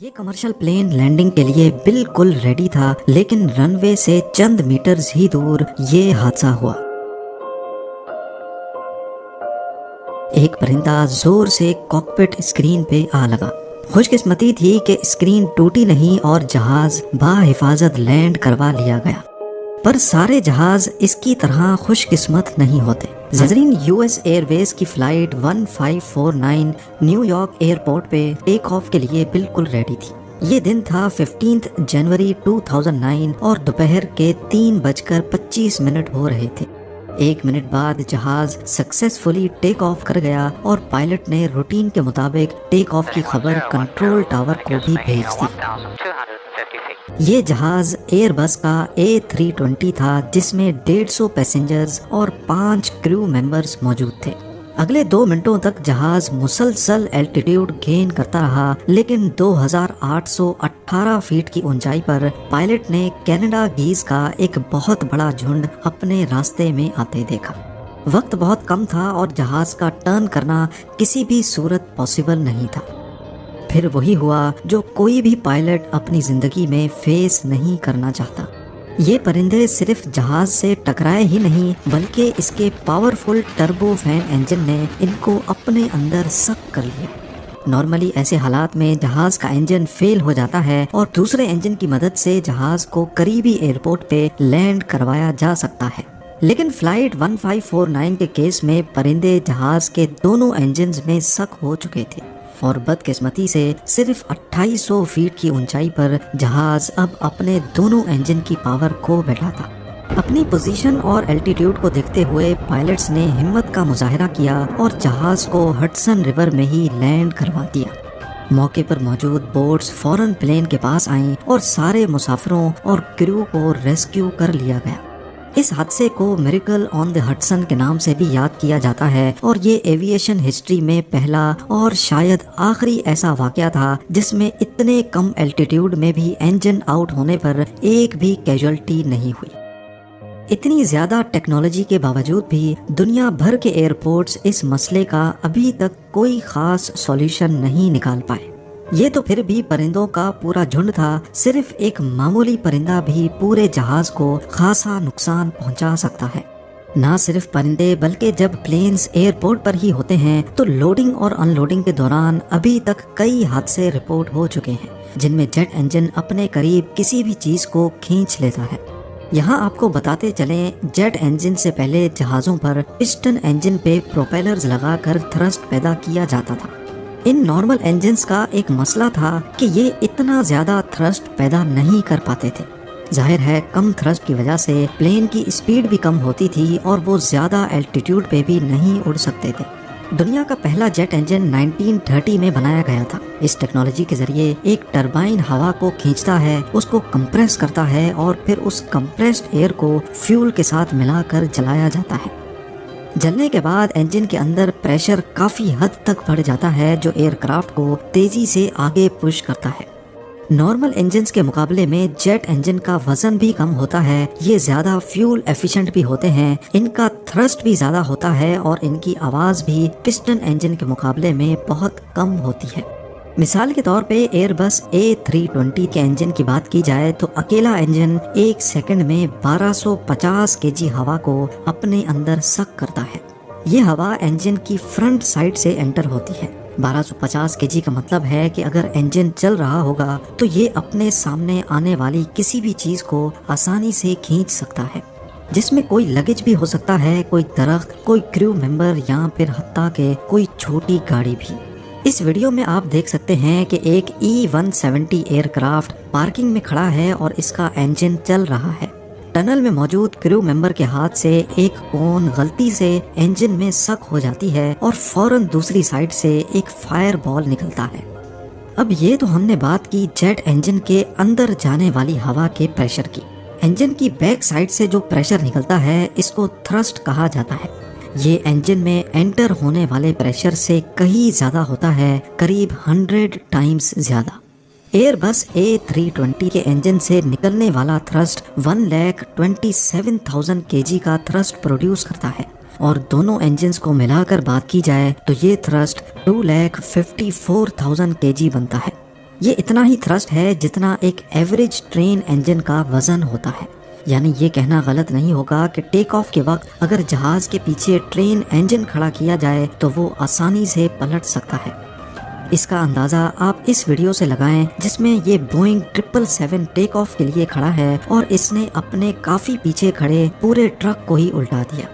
یہ commercial plane landing کے لیے بالکل ریڈی تھا، لیکن رن وے سے چند میٹرز ہی دور یہ حادثہ ہوا۔ ایک پرندہ زور سے کاکپٹ اسکرین پہ آ لگا۔ خوش قسمتی تھی کہ اسکرین ٹوٹی نہیں اور جہاز بحفاظت لینڈ کروا لیا گیا، پر سارے جہاز اس کی طرح خوش قسمت نہیں ہوتے۔ ناظرین، یو ایس ایئر ویز کی فلائٹ 1549 نیو یارک ایئرپورٹ پہ ٹیک آف کے لیے بالکل ریڈی تھی۔ یہ دن تھا 15 جنوری 2009 اور دوپہر کے 3:25 ہو رہے تھے۔ 1 منٹ بعد جہاز سکسیسفلی ٹیک آف کر گیا اور پائلٹ نے روٹین کے مطابق ٹیک آف کی خبر کنٹرول ٹاور کو بھی بھیج دی۔ یہ جہاز ایئر بس کا A320 تھا، جس میں 150 پیسنجرز اور 5 کریو ممبرز موجود تھے۔ اگلے 2 منٹوں تک جہاز مسلسل الٹیٹیوڈ گین کرتا رہا، لیکن 2818 فیٹ کی اونچائی پر پائلٹ نے کینیڈا گیز کا ایک بہت بڑا جھنڈ اپنے راستے میں آتے دیکھا۔ وقت بہت کم تھا اور جہاز کا ٹرن کرنا کسی بھی صورت پاسبل نہیں تھا۔ پھر وہی ہوا جو کوئی بھی پائلٹ اپنی زندگی میں فیس نہیں کرنا چاہتا۔ یہ پرندے صرف جہاز سے ٹکرائے ہی نہیں، بلکہ اس کے پاورفل ٹربو فین انجن نے ان کو اپنے اندر سک کر لیا۔ نارملی ایسے حالات میں جہاز کا انجن فیل ہو جاتا ہے اور دوسرے انجن کی مدد سے جہاز کو قریبی ایئرپورٹ پہ لینڈ کروایا جا سکتا ہے، لیکن فلائٹ 1549 کے کیس میں پرندے جہاز کے دونوں انجنز میں سک ہو چکے تھے اور بدقسمتی سے صرف 2800 فیٹ کی اونچائی پر جہاز اب اپنے دونوں انجن کی پاور کھو بیٹھا تھا۔ اپنی پوزیشن اور الٹیٹیوڈ کو دیکھتے ہوئے پائلٹس نے ہمت کا مظاہرہ کیا اور جہاز کو ہڈسن ریور میں ہی لینڈ کروا دیا۔ موقع پر موجود بوٹس فوراً پلین کے پاس آئیں اور سارے مسافروں اور کریو کو ریسکیو کر لیا گیا۔ اس حادثے کو میریکل آن دی ہڈسن کے نام سے بھی یاد کیا جاتا ہے اور یہ ایویشن ہسٹری میں پہلا اور شاید آخری ایسا واقعہ تھا جس میں اتنے کم الٹیٹیوڈ میں بھی انجن آؤٹ ہونے پر ایک بھی کیجوالٹی نہیں ہوئی۔ اتنی زیادہ ٹیکنالوجی کے باوجود بھی دنیا بھر کے ایئرپورٹس اس مسئلے کا ابھی تک کوئی خاص سولوشن نہیں نکال پائے۔ یہ تو پھر بھی پرندوں کا پورا جھنڈ تھا، صرف ایک معمولی پرندہ بھی پورے جہاز کو خاصا نقصان پہنچا سکتا ہے۔ نہ صرف پرندے بلکہ جب پلینز ایئرپورٹ پر ہی ہوتے ہیں تو لوڈنگ اور ان لوڈنگ کے دوران ابھی تک کئی حادثے رپورٹ ہو چکے ہیں جن میں جیٹ انجن اپنے قریب کسی بھی چیز کو کھینچ لیتا ہے۔ یہاں آپ کو بتاتے چلیں، جیٹ انجن سے پہلے جہازوں پر پسٹن انجن پہ پروپیلرز لگا کر تھرسٹ پیدا کیا جاتا تھا۔ ان نارمل انجنز کا ایک مسئلہ تھا کہ یہ اتنا زیادہ تھرسٹ پیدا نہیں کر پاتے تھے۔ ظاہر ہے کم تھرسٹ کی وجہ سے پلین کی اسپیڈ بھی کم ہوتی تھی اور وہ زیادہ الٹیٹیوڈ پہ بھی نہیں اڑ سکتے تھے۔ دنیا کا پہلا جیٹ انجن 1930 میں بنایا گیا تھا۔ اس ٹیکنالوجی کے ذریعے ایک ٹربائن ہوا کو کھینچتا ہے، اس کو کمپریس کرتا ہے اور پھر اس کمپریسڈ ایئر کو فیول کے ساتھ ملا کر جلایا جاتا ہے۔ جلنے کے بعد انجن کے اندر پریشر کافی حد تک بڑھ جاتا ہے جو ایئر کرافٹ کو تیزی سے آگے پش کرتا ہے۔ نارمل انجنز کے مقابلے میں جیٹ انجن کا وزن بھی کم ہوتا ہے، یہ زیادہ فیول ایفیشنٹ بھی ہوتے ہیں، ان کا تھرسٹ بھی زیادہ ہوتا ہے اور ان کی آواز بھی پسٹن انجن کے مقابلے میں بہت کم ہوتی ہے۔ مثال کے طور پہ ایئر بس A320 کے انجن کی بات کی جائے تو اکیلا انجن 1 سیکنڈ میں 1250 kg ہوا کو اپنے اندر سک کرتا ہے۔ یہ ہوا انجن کی فرنٹ سائڈ سے انٹر ہوتی ہے۔ 1250 kg کا مطلب ہے کہ اگر انجن چل رہا ہوگا تو یہ اپنے سامنے آنے والی کسی بھی چیز کو آسانی سے کھینچ سکتا ہے، جس میں کوئی لگیج بھی ہو سکتا ہے، کوئی درخت، کوئی کریو ممبر یا پھر حتیٰ کہ کوئی چھوٹی گاڑی بھی۔ اس ویڈیو میں آپ دیکھ سکتے ہیں کہ ایک E170 ایئر کرافٹ پارکنگ میں کھڑا ہے اور اس کا انجن چل رہا ہے۔ ٹنل میں موجود کریو ممبر کے ہاتھ سے ایک کون غلطی سے انجن میں سک ہو جاتی ہے اور فوراً دوسری سائڈ سے ایک فائر بال نکلتا ہے۔ اب یہ تو ہم نے بات کی جیٹ انجن کے اندر جانے والی ہوا کے پریشر کی۔ انجن کی بیک سائڈ سے جو پریشر نکلتا ہے اس کو تھرسٹ کہا جاتا ہے۔ یہ انجن میں انٹر ہونے والے پریشر سے کہیں زیادہ ہوتا ہے، قریب 100 ٹائمز زیادہ۔ ایئر بس A320 کے انجن سے نکلنے والا تھرسٹ 1,27,000 kg کا تھرسٹ پروڈیوس کرتا ہے اور دونوں انجنز کو ملا کر بات کی جائے تو یہ تھرسٹ 2,54,000 kg بنتا ہے۔ یہ اتنا ہی تھرسٹ ہے جتنا ایک ایوریج ٹرین انجن کا وزن ہوتا ہے. یعنی یہ کہنا غلط نہیں ہوگا کہ ٹیک آف کے وقت اگر جہاز کے پیچھے ٹرین انجن کھڑا کیا جائے تو وہ آسانی سے پلٹ سکتا ہے. اس کا اندازہ آپ اس ویڈیو سے لگائیں جس میں یہ بوئنگ 777 ٹیک آف کے لیے کھڑا ہے اور اس نے اپنے کافی پیچھے کھڑے پورے ٹرک کو ہی الٹا دیا.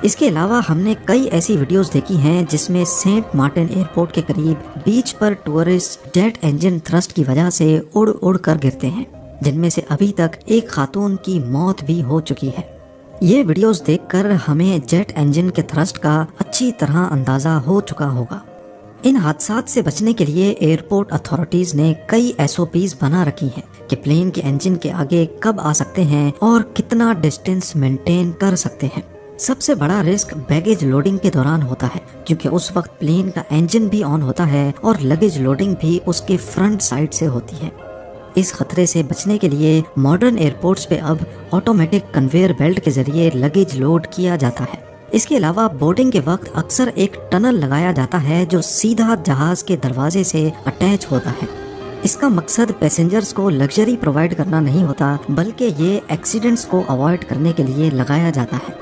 اس کے علاوہ ہم نے کئی ایسی ویڈیوز دیکھی ہیں جس میں سینٹ مارٹن ایئرپورٹ کے قریب بیچ پر ٹورسٹ جیٹ انجن تھرسٹ کی وجہ سے اڑ اڑ کر گرتے ہیں، جن میں سے ابھی تک ایک خاتون کی موت بھی ہو چکی ہے. یہ ویڈیوز دیکھ کر ہمیں جیٹ انجن کے تھرسٹ کا اچھی طرح اندازہ ہو چکا ہوگا. ان حادثات سے بچنے کے لیے ایئرپورٹ اتھارٹیز نے کئی SOPs بنا رکھی ہیں کہ پلین کے انجن کے آگے کب آ سکتے ہیں اور کتنا ڈسٹینس مینٹین کر سکتے ہیں. سب سے بڑا رسک بیگیج لوڈنگ کے دوران ہوتا ہے، کیونکہ اس وقت پلین کا انجن بھی آن ہوتا ہے اور لگیج لوڈنگ بھی اس کے فرنٹ سائڈ سے ہوتی ہے. اس خطرے سے بچنے کے لیے ماڈرن ایئرپورٹس پہ اب آٹومیٹک کنویئر بیلٹ کے ذریعے لگیج لوڈ کیا جاتا ہے. اس کے علاوہ بورڈنگ کے وقت اکثر ایک ٹنل لگایا جاتا ہے جو سیدھا جہاز کے دروازے سے اٹیچ ہوتا ہے. اس کا مقصد پیسنجرز کو لگژری پرووائڈ کرنا نہیں ہوتا، بلکہ یہ ایکسیڈنٹس کو اوائڈ کرنے کے لیے لگایا جاتا ہے.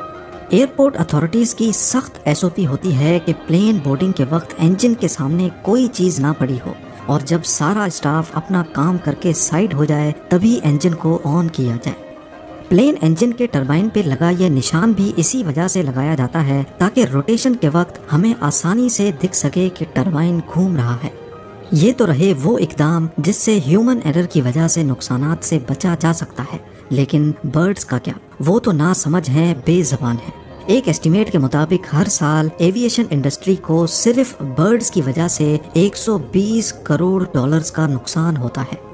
ایئرپورٹ اتھارٹیز کی سخت SOP ہوتی ہے کہ پلین بورڈنگ کے وقت انجن کے سامنے کوئی چیز نہ پڑی ہو اور جب سارا اسٹاف اپنا کام کر کے سائڈ ہو جائے تبھی انجن کو آن کیا جائے. پلین انجن کے ٹربائن پہ لگا یہ نشان بھی اسی وجہ سے لگایا جاتا ہے تاکہ روٹیشن کے وقت ہمیں آسانی سے دکھ سکے کہ ٹربائن گھوم رہا ہے. یہ تو رہے وہ اقدام جس سے ہیومن ایرر کی وجہ سے نقصانات سے بچا جا سکتا ہے، لیکن برڈز کا کیا؟ وہ تو نا سمجھ ہیں، بے زبان ہیں. ایک ایسٹیمیٹ کے مطابق ہر سال ایویشن انڈسٹری کو صرف برڈز کی وجہ سے $120 کروڑ کا نقصان ہوتا ہے.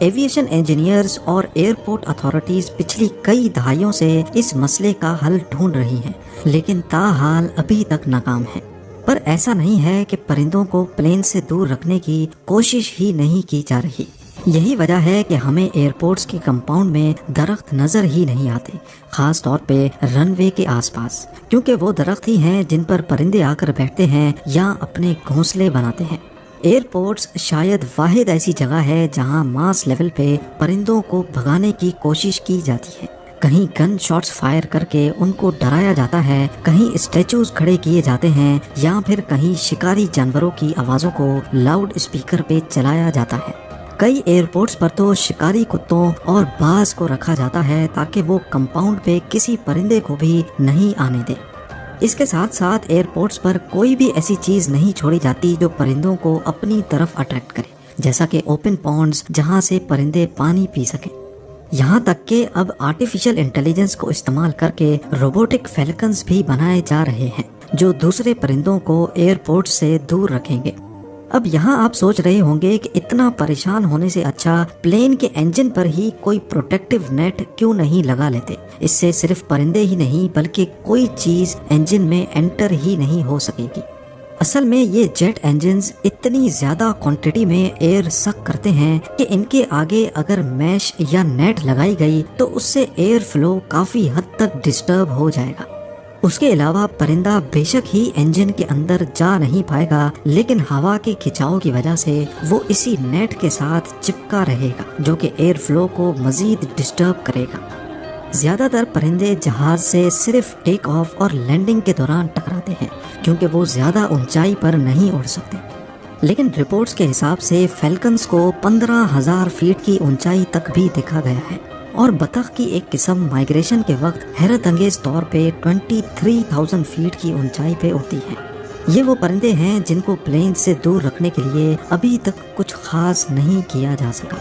ایویشن انجینئرز اور ایئرپورٹ اتھارٹیز پچھلی کئی دہائیوں سے اس مسئلے کا حل ڈھونڈ رہی ہیں، لیکن تاحال ابھی تک ناکام ہیں. پر ایسا نہیں ہے کہ پرندوں کو پلین سے دور رکھنے کی کوشش ہی نہیں کی جا رہی. یہی وجہ ہے کہ ہمیں ایئرپورٹس کے کمپاؤنڈ میں درخت نظر ہی نہیں آتے، خاص طور پہ رن وے کے آس پاس، کیونکہ وہ درخت ہی ہیں جن پر پرندے آ کر بیٹھتے ہیں یا اپنے گھونسلے بناتے ہیں. ایئرپورٹس شاید واحد ایسی جگہ ہے جہاں ماس لیول پہ پرندوں کو بھگانے کی کوشش کی جاتی ہے. کہیں گن شاٹس فائر کر کے ان کو ڈرایا جاتا ہے، کہیں اسٹیچوز کھڑے کیے جاتے ہیں، یا پھر کہیں شکاری جانوروں کی آوازوں کو لاؤڈ اسپیکر پہ چلایا جاتا ہے. کئی ایئرپورٹس پر تو شکاری کتوں اور باز کو رکھا جاتا ہے تاکہ وہ کمپاؤنڈ پہ کسی پرندے کو بھی نہیں آنے دے. اس کے ساتھ ساتھ ایئرپورٹس پر کوئی بھی ایسی چیز نہیں چھوڑی جاتی جو پرندوں کو اپنی طرف اٹریکٹ کرے، جیسا کہ اوپن پونڈز جہاں سے پرندے پانی پی سکیں. یہاں تک کہ اب آرٹیفیشل انٹیلیجنس کو استعمال کر کے روبوٹک فیلکنز بھی بنائے جا رہے ہیں جو دوسرے پرندوں کو ایئرپورٹ سے دور رکھیں گے. اب یہاں آپ سوچ رہے ہوں گے کہ اتنا پریشان ہونے سے اچھا پلین کے انجن پر ہی کوئی پروٹیکٹیو نیٹ کیوں نہیں لگا لیتے؟ اس سے صرف پرندے ہی نہیں بلکہ کوئی چیز انجن میں انٹر ہی نہیں ہو سکے گی. اصل میں یہ جیٹ انجنز اتنی زیادہ کوانٹٹی میں ایئر سک کرتے ہیں کہ ان کے آگے اگر میش یا نیٹ لگائی گئی تو اس سے ایئر فلو کافی حد تک ڈسٹرب ہو جائے گا. اس کے علاوہ پرندہ بے شک ہی انجن کے اندر جا نہیں پائے گا، لیکن ہوا کے کھچاؤ کی وجہ سے وہ اسی نیٹ کے ساتھ چپکا رہے گا جو کہ ایئر فلو کو مزید ڈسٹرب کرے گا. زیادہ تر پرندے جہاز سے صرف ٹیک آف اور لینڈنگ کے دوران ٹکراتے ہیں کیونکہ وہ زیادہ اونچائی پر نہیں اڑ سکتے. لیکن رپورٹس کے حساب سے فیلکنز کو 15,000 فیٹ کی اونچائی تک بھی دیکھا گیا ہے، اور بطخ کی ایک قسم مائگریشن کے وقت حیرت انگیز طور پہ 23,000 فیٹ کی اونچائی پہ اڑتی ہے. یہ وہ پرندے ہیں جن کو پلین سے دور رکھنے کے لیے ابھی تک کچھ خاص نہیں کیا جا سکا.